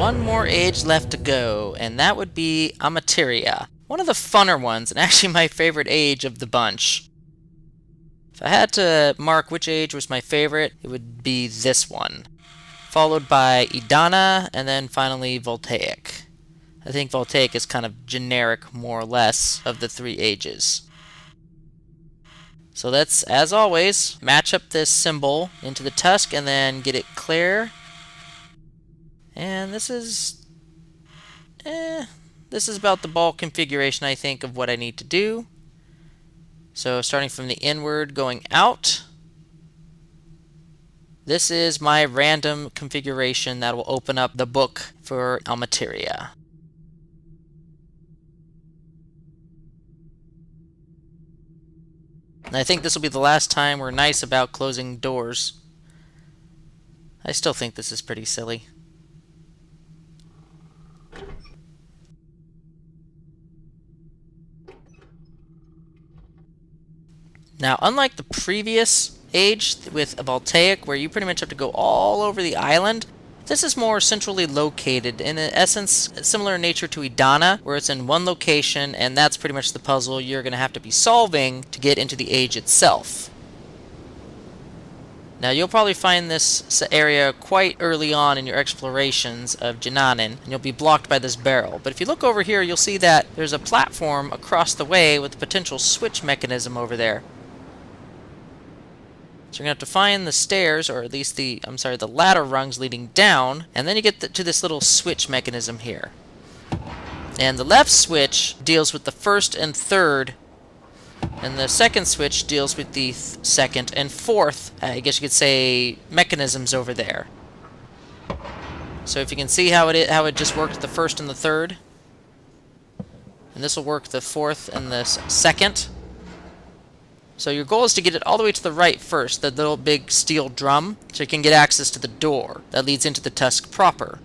one more age left to go, and that would be Amateria. One of the funner ones, and actually my favorite age of the bunch. If I had to mark which age was my favorite, it would be this one. Followed by Idana, and then finally Voltaic. I think Voltaic is kind of generic, more or less, of the three ages. So let's, as always, match up this symbol into the tusk and then get it clear. And this is about the ball configuration, I think, of what I need to do. So starting from the inward, going out. This is my random configuration that will open up the book for Amateria. And I think this will be the last time we're nice about closing doors. I still think this is pretty silly. Now, unlike the previous age with Voltaic, where you pretty much have to go all over the island, this is more centrally located, in essence similar in nature to Idana, where it's in one location, and that's pretty much the puzzle you're going to have to be solving to get into the age itself. Now, you'll probably find this area quite early on in your explorations of Jinanin, and you'll be blocked by this barrel. But if you look over here, you'll see that there's a platform across the way with a potential switch mechanism over there. So you're going to have to find the stairs, or at least the ladder rungs leading down, and then you get to this little switch mechanism here. And the left switch deals with the first and third, and the second switch deals with the second and fourth, I guess you could say, mechanisms over there. So if you can see how it just worked the first and the third, and this will work the fourth and the second. So your goal is to get it all the way to the right first, the little big steel drum, so you can get access to the door that leads into the tusk proper.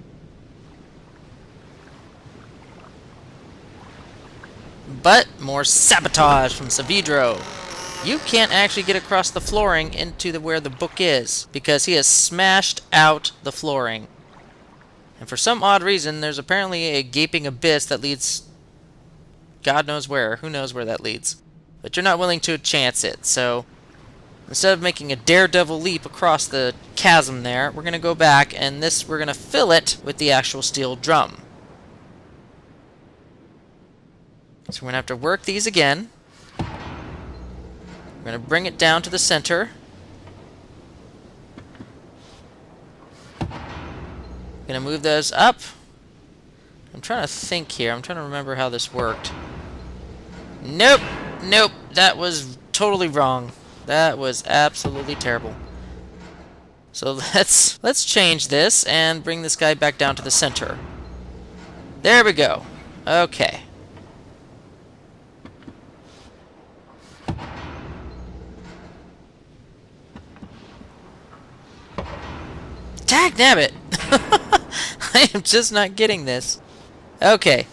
But more sabotage from Saavedro. You can't actually get across the flooring into where the book is, because he has smashed out the flooring. And for some odd reason, there's apparently a gaping abyss that leads God knows where. Who knows where that leads? But you're not willing to chance it, so instead of making a daredevil leap across the chasm there, we're going to go back, and we're going to fill it with the actual steel drum. So we're going to have to work these again. We're going to bring it down to the center. We're going to move those up. I'm trying to think here. I'm trying to remember how this worked. Nope. Nope, that was totally wrong. That was absolutely terrible. So let's change this and bring this guy back down to the center. There we go. Okay. Dagnabbit! I am just not getting this. Okay,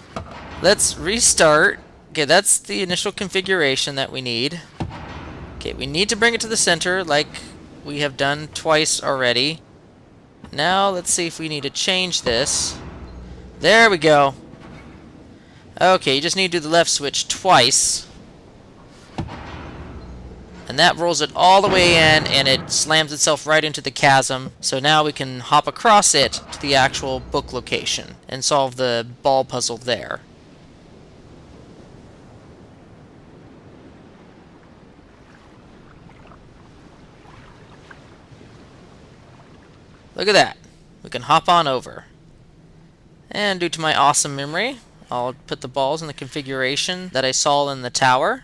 let's restart. Okay, that's the initial configuration that we need. Okay, we need to bring it to the center like we have done twice already. Now, let's see if we need to change this. There we go. Okay, you just need to do the left switch twice. And that rolls it all the way in, and it slams itself right into the chasm. So now we can hop across it to the actual book location and solve the ball puzzle there. Look at that. We can hop on over. And due to my awesome memory, I'll put the balls in the configuration that I saw in the tower.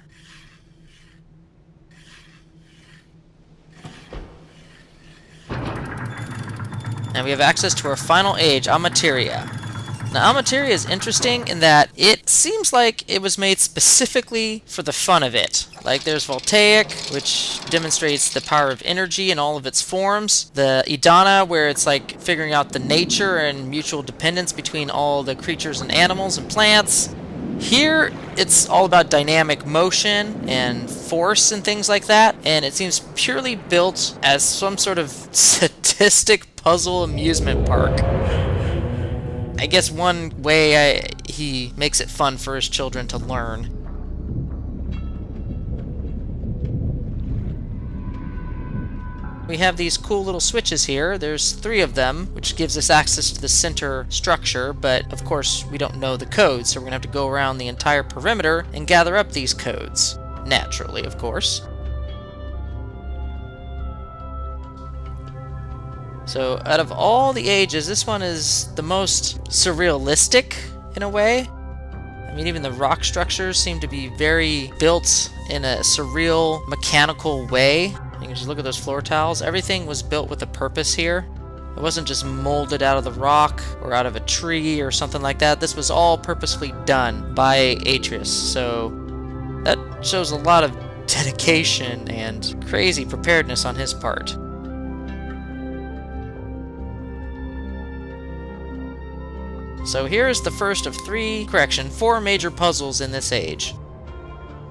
And we have access to our final age, Amateria. Now, Amateria is interesting in that it seems like it was made specifically for the fun of it. Like, there's Voltaic, which demonstrates the power of energy in all of its forms. The Idana, where it's like figuring out the nature and mutual dependence between all the creatures and animals and plants. Here, it's all about dynamic motion and force and things like that, and it seems purely built as some sort of sadistic puzzle amusement park. I guess one way he makes it fun for his children to learn. We have these cool little switches here. There's 3 of them, which gives us access to the center structure, but of course we don't know the codes, so we're going to have to go around the entire perimeter and gather up these codes. Naturally, of course. So out of all the ages, this one is the most surrealistic in a way. I mean, even the rock structures seem to be very built in a surreal, mechanical way. You can just look at those floor tiles. Everything was built with a purpose here. It wasn't just molded out of the rock or out of a tree or something like that. This was all purposefully done by Atrus. So that shows a lot of dedication and crazy preparedness on his part. So here's the first of 4 major puzzles in this age.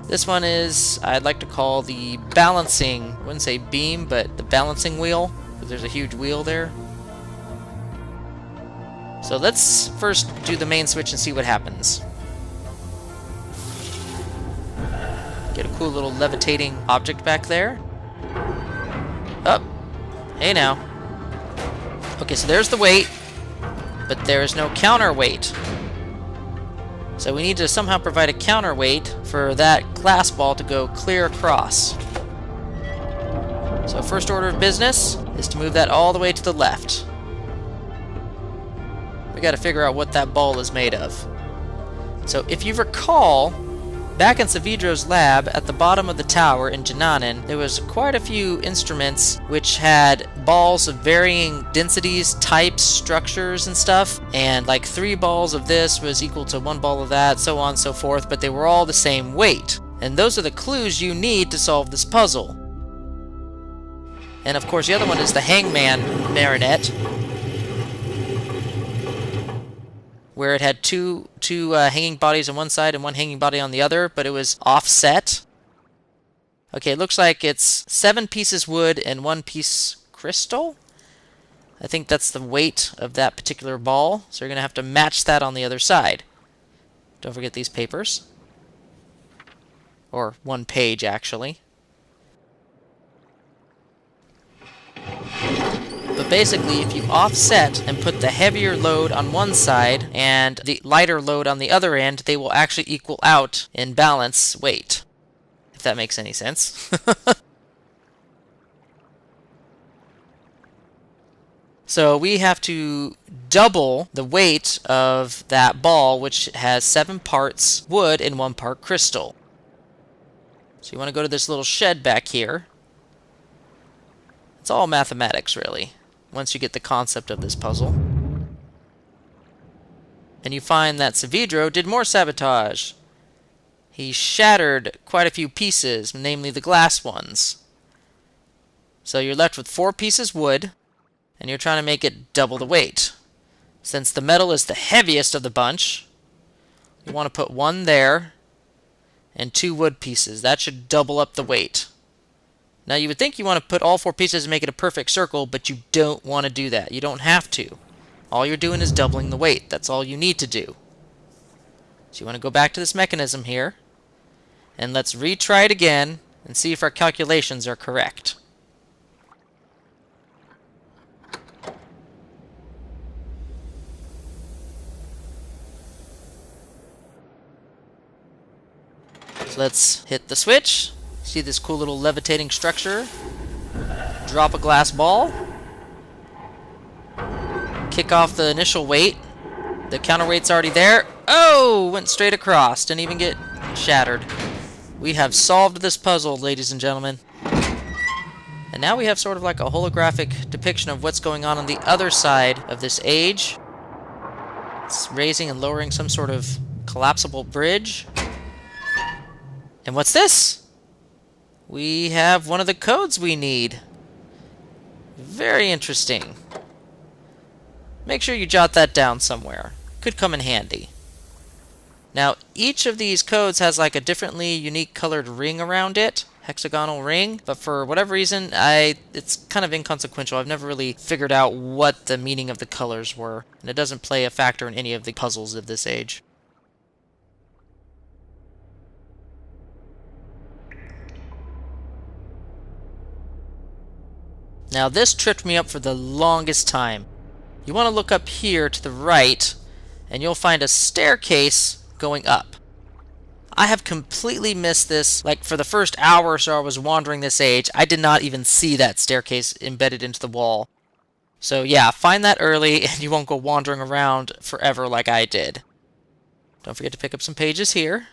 This one is, I'd like to call the balancing, I wouldn't say beam, but the balancing wheel, because there's a huge wheel there. So let's first do the main switch and see what happens. Get a cool little levitating object back there. Oh, hey now. Okay, so there's the weight, but there is no counterweight. So we need to somehow provide a counterweight for that glass ball to go clear across. So first order of business is to move that all the way to the left. We got to figure out what that ball is made of. So if you recall, back in Saavedro's lab at the bottom of the tower in Jananen, there was quite a few instruments which had balls of varying densities, types, structures, and stuff, and like 3 balls of this was equal to 1 ball of that, so on and so forth, but they were all the same weight. And those are the clues you need to solve this puzzle. And of course the other one is the hangman marionette, where it had two hanging bodies on one side and 1 hanging body on the other, but it was offset. Okay, it looks like it's 7 pieces wood and 1 piece crystal. I think that's the weight of that particular ball, so you're going to have to match that on the other side. Don't forget these papers. Or 1 page, actually. But basically, if you offset and put the heavier load on one side and the lighter load on the other end, they will actually equal out in balance weight. If that makes any sense. So we have to double the weight of that ball, which has 7 parts wood and 1 part crystal. So you want to go to this little shed back here. It's all mathematics, really, once you get the concept of this puzzle. And you find that Saavedro did more sabotage. He shattered quite a few pieces, namely the glass ones. So you're left with 4 pieces wood, and you're trying to make it double the weight. Since the metal is the heaviest of the bunch, you want to put 1 there and 2 wood pieces. That should double up the weight. Now you would think you want to put all 4 pieces and make it a perfect circle, but you don't want to do that. You don't have to. All you're doing is doubling the weight. That's all you need to do. So you want to go back to this mechanism here, and let's retry it again and see if our calculations are correct. So let's hit the switch. See this cool little levitating structure. Drop a glass ball. Kick off the initial weight. The counterweight's already there. Oh! Went straight across. Didn't even get shattered. We have solved this puzzle, ladies and gentlemen. And now we have sort of like a holographic depiction of what's going on the other side of this age. It's raising and lowering some sort of collapsible bridge. And what's this? We have one of the codes we need. Very interesting. Make sure you jot that down somewhere. Could come in handy. Now, each of these codes has like a differently unique colored ring around it. hexagonal ring, but for whatever reason, it's kind of inconsequential. I've never really figured out what the meaning of the colors were, and it doesn't play a factor in any of the puzzles of this age. Now this tripped me up for the longest time. You want to look up here to the right, and you'll find a staircase going up. I have completely missed this. Like, for the first hour or so I was wandering this age, I did not even see that staircase embedded into the wall. So yeah, find that early and you won't go wandering around forever like I did. Don't forget to pick up some pages here.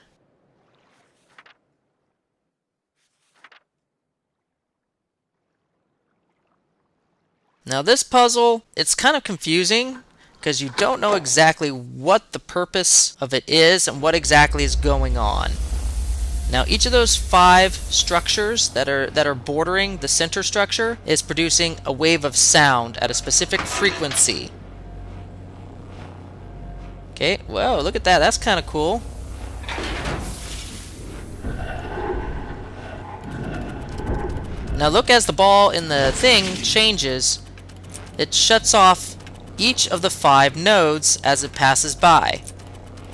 Now this puzzle, it's kind of confusing because you don't know exactly what the purpose of it is and what exactly is going on. Now each of those 5 structures that are bordering the center structure is producing a wave of sound at a specific frequency. Okay, whoa, look at that, that's kind of cool. Now look, as the ball in the thing changes, it shuts off each of the 5 nodes as it passes by.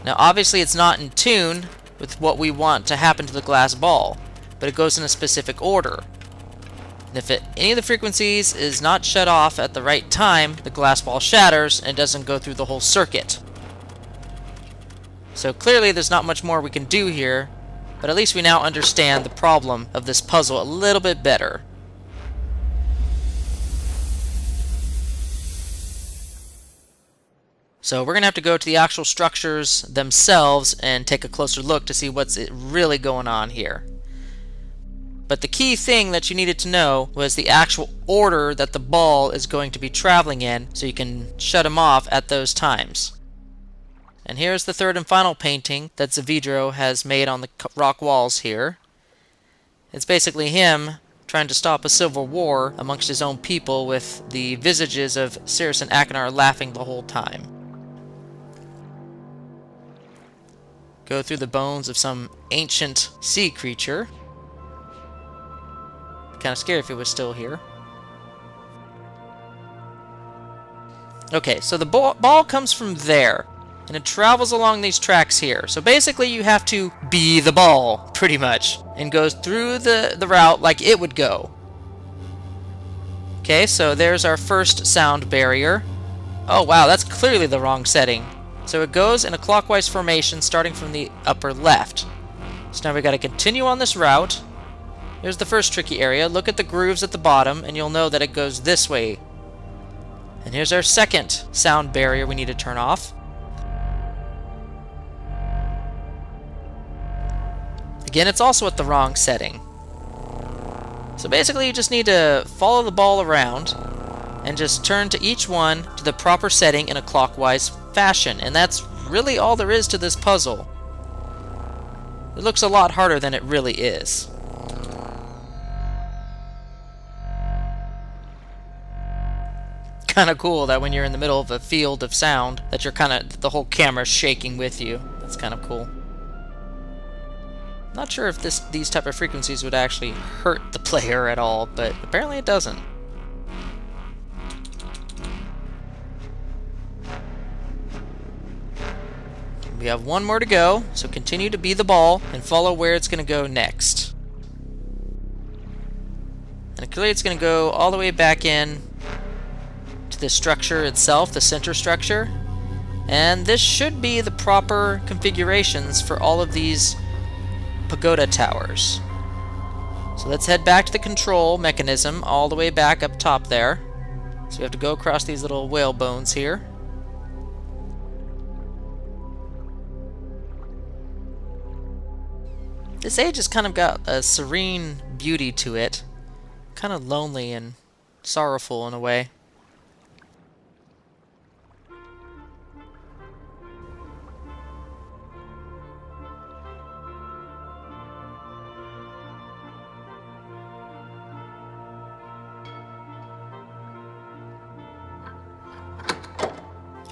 Now obviously it's not in tune with what we want to happen to the glass ball, but it goes in a specific order. And if any of the frequencies is not shut off at the right time, the glass ball shatters and doesn't go through the whole circuit. So clearly there's not much more we can do here, but at least we now understand the problem of this puzzle a little bit better. So we're going to have to go to the actual structures themselves and take a closer look to see what's really going on here. But the key thing that you needed to know was the actual order that the ball is going to be traveling in, so you can shut him off at those times. And here's the 3rd and final painting that Saavedro has made on the rock walls here. It's basically him trying to stop a civil war amongst his own people, with the visages of Sirrus and Achenar laughing the whole time. Go through the bones of some ancient sea creature. Kind of scary if it was still here. Okay, so the ball comes from there, and it travels along these tracks here. So basically you have to be the ball, pretty much, and goes through the route like it would go. Okay, so there's our first sound barrier. Oh wow, that's clearly the wrong setting. So it goes in a clockwise formation starting from the upper left. So now we got to continue on this route. Here's the first tricky area. Look at the grooves at the bottom and you'll know that it goes this way. And here's our second sound barrier we need to turn off. Again, it's also at the wrong setting. So basically you just need to follow the ball around and just turn to each one to the proper setting in a clockwise fashion, and that's really all there is to this puzzle. It looks a lot harder than it really is. Kind of cool that when you're in the middle of a field of sound that you're the whole camera's shaking with you. That's kind of cool. Not sure if these type of frequencies would actually hurt the player at all, but apparently it doesn't. We have one more to go, so continue to be the ball and follow where it's going to go next. And clearly it's going to go all the way back in to the structure itself, the center structure. And this should be the proper configurations for all of these pagoda towers. So let's head back to the control mechanism all the way back up top there. So we have to go across these little whale bones here. This age has kind of got a serene beauty to it. Kind of lonely and sorrowful in a way.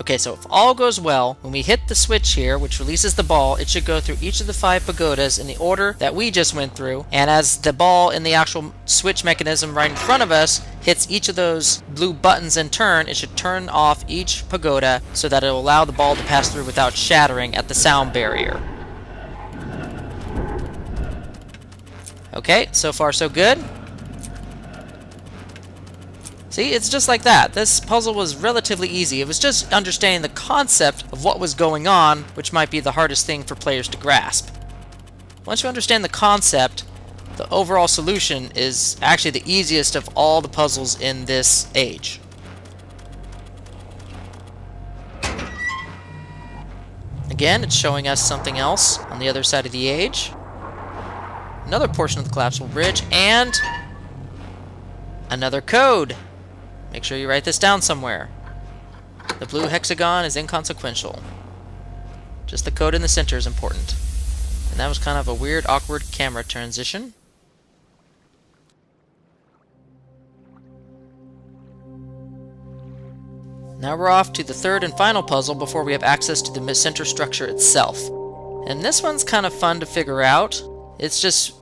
Okay, so if all goes well, when we hit the switch here, which releases the ball, it should go through each of the 5 pagodas in the order that we just went through, and as the ball in the actual switch mechanism right in front of us hits each of those blue buttons in turn, it should turn off each pagoda so that it will allow the ball to pass through without shattering at the sound barrier. Okay, so far so good. See, it's just like that. This puzzle was relatively easy. It was just understanding the concept of what was going on, which might be the hardest thing for players to grasp. Once you understand the concept, the overall solution is actually the easiest of all the puzzles in this age. Again, it's showing us something else on the other side of the age. Another portion of the collapsible bridge, and another code. Make sure you write this down somewhere. The blue hexagon is inconsequential. Just the code in the center is important. And that was kind of a weird, awkward camera transition. Now we're off to the third and final puzzle before we have access to the center structure itself. And this one's kind of fun to figure out. It's just,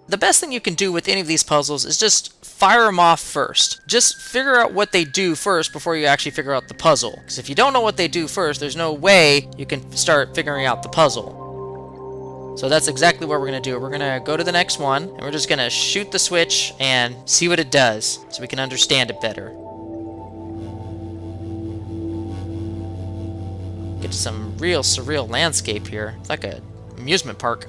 the best thing you can do with any of these puzzles is just fire them off first. Just figure out what they do first before you actually figure out the puzzle. Because if you don't know what they do first, there's no way you can start figuring out the puzzle. So that's exactly what we're going to do. We're going to go to the next one, and we're just going to shoot the switch and see what it does, so we can understand it better. Get some real surreal landscape here. It's like an amusement park.